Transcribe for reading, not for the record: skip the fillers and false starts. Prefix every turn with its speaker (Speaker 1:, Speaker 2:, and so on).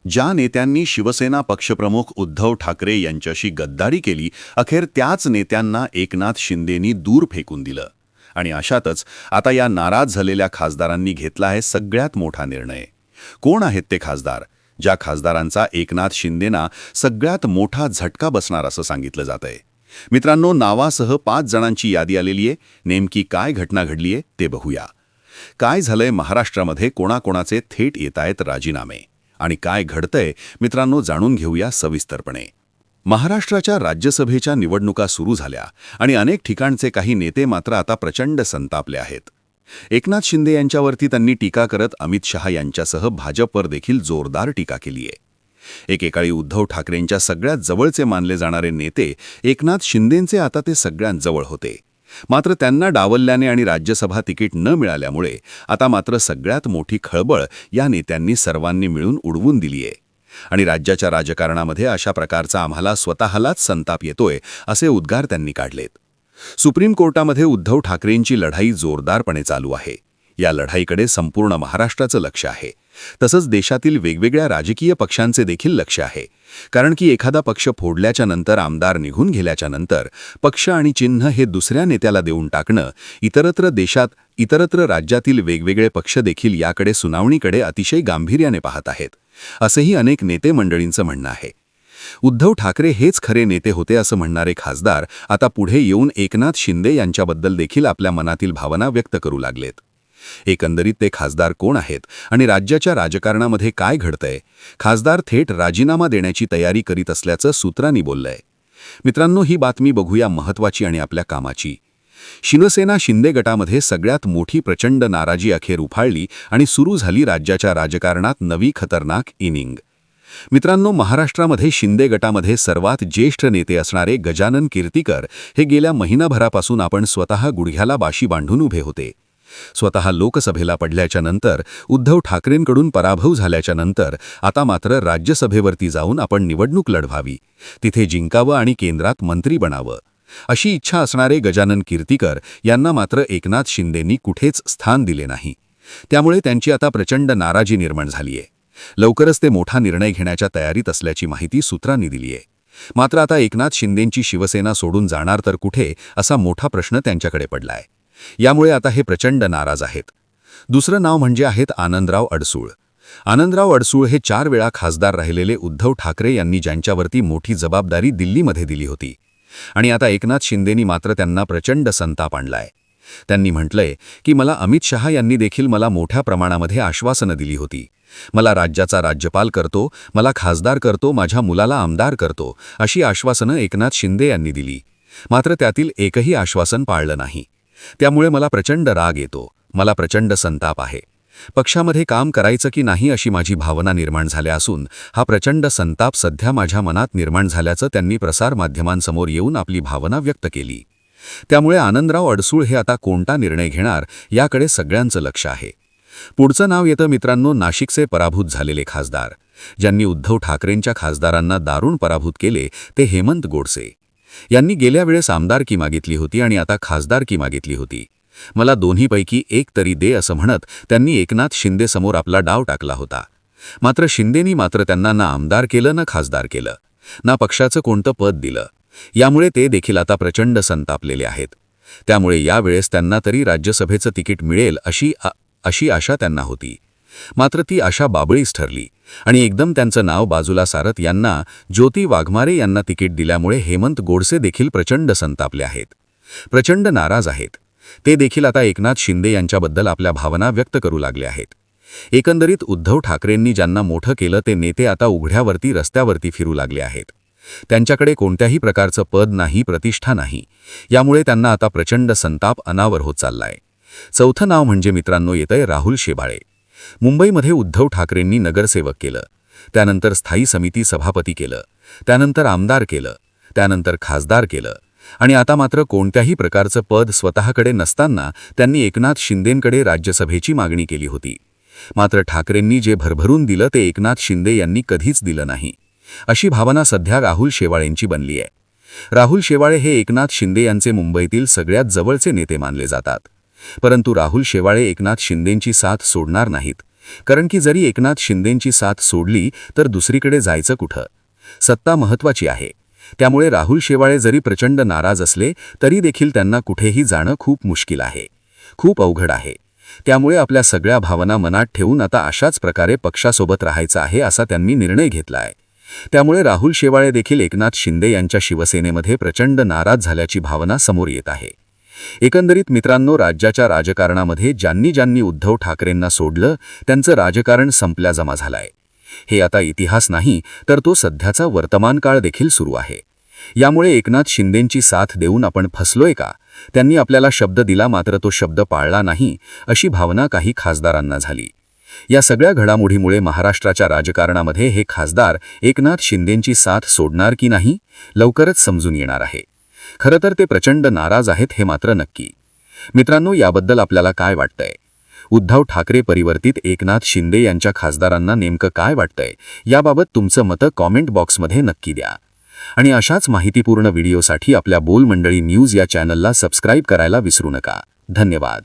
Speaker 1: ज्या नेत्यांनी शिवसेना पक्षप्रमुख उद्धव ठाकरे यांच्याशी गद्दारी केली, अखेर त्याच नेत्यांना एकनाथ शिंदेंनी दूर फेकून दिलं. आणि अशातच आता या नाराज झालेल्या खासदारांनी घेतला आहे सगळ्यात मोठा निर्णय. कोण आहेत ते खासदार, ज्या खासदारांचा एकनाथ शिंदेंना सगळ्यात मोठा झटका बसणार असं सांगितलं जातंय? मित्रांनो, नावासह 5 जणांची यादी आलेली आहे. नेमकी काय घटना घडलीये ते बघूया. काय झालंय महाराष्ट्रामध्ये, कोणाकोणाचे थेट येतायत राजीनामे, आणि काय घडतंय मित्रांनो, जाणून घेऊया सविस्तरपणे. महाराष्ट्राच्या राज्यसभेच्या निवडणुका सुरू झाल्या आणि अनेक ठिकाणचे काही नेते मात्र आता प्रचंड संतापले आहेत. एकनाथ शिंदे यांच्यावरती त्यांनी टीका करत अमित शहा यांच्यासह भाजपवर देखील जोरदार टीका केली आहे. एकेकाळी उद्धव ठाकरेंच्या सगळ्यात जवळचे मानले जाणारे नेते एकनाथ शिंदेंचे आता ते सगळ्यात जवळ होते. मात्र त्यांना डावलल्याने आणि राज्यसभा तिकीट न मिळाल्यामुळे आता मात्र सगळ्यात मोठी खळबळ या नेत्यांनी सर्वांनी मिळून उडवून दिली आहे. आणि राज्याच्या राजकारणामध्ये अशा प्रकारचा आम्हाला स्वतःलाच संताप येतोय असे उद्गार त्यांनी काढलेत. सुप्रीम कोर्टामध्ये उद्धव ठाकरेंची लढाई जोरदारपणे चालू आहे. या लढाईकडे संपूर्ण महाराष्ट्राचं लक्ष आहे. तसंच देशातील वेगवेगळ्या राजकीय पक्षांचे देखील लक्ष आहे. कारण की एखादा पक्ष फोडल्याच्या नंतर, आमदार निघून गेल्याच्या नंतर पक्ष आणि चिन्ह हे दुसऱ्या नेत्याला देऊन टाकणं, इतरत्र राज्यातील वेगवेगळे पक्ष देखील याकडे, सुनावणीकडे अतिशय गांभीर्याने पाहत आहेत, असेही अनेक नेते मंडळींचं म्हणणं आहे. उद्धव ठाकरे हेच खरे नेते होते असं म्हणणारे खासदार आता पुढे येऊन एकनाथ शिंदे यांच्याबद्दल देखील आपल्या मनातील भावना व्यक्त करू लागलेत. एकंदरीत ते खासदार कोण आहेत आणि राज्याच्या राजकारणामध्ये काय घडतंय? खासदार थेट राजीनामा देण्याची तयारी करीत असल्याचं सूत्रांनी बोललंय. मित्रांनो, ही बातमी बघूया महत्त्वाची आणि आपल्या कामाची. शिवसेना शिंदे गटामध्ये सगळ्यात मोठी प्रचंड नाराजी अखेर उफाळली आणि सुरू झाली राज्याच्या राजकारणात नवी खतरनाक इनिंग. मित्रांनो, महाराष्ट्रामध्ये शिंदे गटामध्ये सर्वात ज्येष्ठ नेते असणारे गजानन कीर्तिकर हे गेल्या महिनाभरापासून आपण स्वतः गुडघ्याला बाशी बांधून उभे होते. स्वतः लोकसभेला पडल्याच्या नंतर, उद्धव ठाकरेंकडून पराभव झाल्याच्या नंतर आता मात्र राज्यसभेवरती जाऊन आपण निवडणूक लढवावी, तिथे जिंकावं आणि केंद्रात मंत्री बनावं अशी इच्छा असणारे गजानन कीर्तिकर यांना मात्र एकनाथ शिंदेंनी कुठेच स्थान दिले नाही. त्यामुळे त्यांची आता प्रचंड नाराजी निर्माण झाली आहे. लवकरच ते मोठा निर्णय घेण्याच्या तयारीत असल्याची माहिती सूत्रांनी दिली आहे. मात्र आता एकनाथ शिंदेंची शिवसेना सोडून जाणार तर कुठे, असा मोठा प्रश्न त्यांच्याकडे पडलाय. यामुळे आता हे प्रचंड नाराज आहेत. दुसरं नाव म्हणजे आहेत आनंदराव अडसूळ. आनंदराव अडसूळ हे 4 वेळा खासदार राहिलेले उद्धव ठाकरे यांनी ज्यांच्यावरती मोठी जबाबदारी दिल्लीमध्ये दिली होती. आणि आता एकनाथ शिंदेंनी मात्र त्यांना प्रचंड संताप आणलाय. त्यांनी म्हटलंय की मला अमित शहा यांनी देखील मला मोठ्या प्रमाणामध्ये आश्वासनं दिली होती. मला राज्याचा राज्यपाल करतो, मला खासदार करतो, माझ्या मुलाला आमदार करतो, अशी आश्वासनं एकनाथ शिंदे यांनी दिली. मात्र त्यातील एकही आश्वासन पाळलं नाही. त्यामुळे मला प्रचंड राग येतो, मला प्रचंड संताप आहे. पक्षामध्ये काम करायचं की नाही अशी माझी भावना निर्माण झाल्या असून हा प्रचंड संताप सध्या माझ्या मनात निर्माण झाल्याचं त्यांनी प्रसारमाध्यमांसमोर येऊन आपली भावना व्यक्त केली. त्यामुळे आनंदराव अडसूळ हे आता कोणता निर्णय घेणार याकडे सगळ्यांचं लक्ष आहे. पुढचं नाव येतं मित्रांनो, नाशिकचे पराभूत झालेले खासदार. ज्यांनी उद्धव ठाकरेंच्या खासदारांना दारुण पराभूत केले ते हेमंत गोडसे. यांनी गेल्या वेळेस आमदारकी मागितली होती आणि आता खासदारकी मागितली होती. मला दोन्हीपैकी एक तरी दे असं म्हणत त्यांनी एकनाथ शिंदेसमोर आपला डाव टाकला होता. मात्र शिंदेंनी मात्र त्यांना ना आमदार केलं, ना खासदार केलं, ना पक्षाचं कोणतं पद दिलं. यामुळे ते देखील आता प्रचंड संतापलेले आहेत. त्यामुळे यावेळेस त्यांना तरी राज्यसभेचं तिकीट मिळेल अशी आशा त्यांना होती. मात्र ती आशा बाबळीच ठरली आणि एकदम त्यांचं नाव बाजूला सारत यांना ज्योती वाघमारे यांना तिकीट दिल्यामुळे हेमंत गोडसे देखील प्रचंड संतापले आहेत, प्रचंड नाराज आहेत. ते देखील आता एकनाथ शिंदे यांच्याबद्दल आपल्या भावना व्यक्त करू लागले आहेत. एकंदरीत उद्धव ठाकरेंनी ज्यांना मोठं केलं ते नेते आता उघड्यावरती, रस्त्यावरती फिरू लागले आहेत. त्यांच्याकडे कोणत्याही प्रकारचं पद नाही, प्रतिष्ठा नाही. यामुळे त्यांना आता प्रचंड संताप अनावर होत चाललाय. चौथं नाव म्हणजे मित्रांनो येतंय राहुल शेवाळे. मुंबईमध्ये उद्धव ठाकरेंनी नगरसेवक केलं, त्यानंतर स्थायी समिती सभापती केलं, त्यानंतर आमदार केलं, त्यानंतर खासदार केलं आणि आता मात्र कोणत्याही प्रकारचं पद स्वतःकडे नसताना त्यांनी एकनाथ शिंदेंकडे राज्यसभेची मागणी केली होती. मात्र ठाकरेंनी जे भरभरून दिलं ते एकनाथ शिंदे यांनी कधीच दिलं नाही, अशी भावना सध्या राहुल शेवाळेंची बनली आहे. राहुल शेवाळे हे एकनाथ शिंदे यांचे मुंबईतील सगळ्यात जवळचे नेते मानले जातात. परंतु राहुल शेवाळे एकनाथ शिंदेंची साथ सोडणार नाहीत. कारण की जरी एकनाथ शिंदेंची साथ सोडली तर दुसरीकडे जायचं कुठं? सत्ता महत्त्वाची आहे. त्यामुळे राहुल शेवाळे जरी प्रचंड नाराज असले तरी देखील त्यांना कुठेही जाणं खूप मुश्किल आहे, खूप अवघड आहे. त्यामुळे आपल्या सगळ्या भावना मनात ठेवून आता अशाच प्रकारे पक्षासोबत राहायचं आहे असा त्यांनी निर्णय घेतलाय. त्यामुळे राहुल शेवाळे देखील एकनाथ शिंदे यांच्या शिवसेनेमध्ये प्रचंड नाराज झाल्याची भावना समोर येत आहे. एकंदरीत मित्रांनो, राज्याच्या राजकारणामध्ये ज्यांनी ज्यांनी उद्धव ठाकरेंना सोडलं त्यांचं राजकारण संपल्या झालंय. हे आता इतिहास नाही तर तो सध्याचा वर्तमान काळ देखील सुरू आहे. यामुळे एकनाथ शिंदेंची साथ देऊन आपण फसलोय का? त्यांनी आपल्याला शब्द दिला मात्र तो शब्द पाळला नाही, अशी भावना काही खासदारांना झाली. या सगळ्या घडामोडीमुळे महाराष्ट्राच्या राजकारणामध्ये हे खासदार एकनाथ शिंदेंची साथ सोडणार की नाही लवकरच समजून येणार आहे. खरं तर ते प्रचंड नाराज आहेत हे मात्र नक्की. मित्रांनो, याबद्दल आपल्याला काय वाटतंय? उद्धव ठाकरे परिवर्तित एकनाथ शिंदे यांच्या खासदारांना नेमकं काय वाटतंय याबाबत तुमचं मतं कॉमेंट बॉक्समध्ये नक्की द्या. आणि अशाच माहितीपूर्ण व्हिडिओसाठी आपल्या बोल मंडळी न्यूज या चॅनलला सबस्क्राईब करायला विसरू नका. धन्यवाद.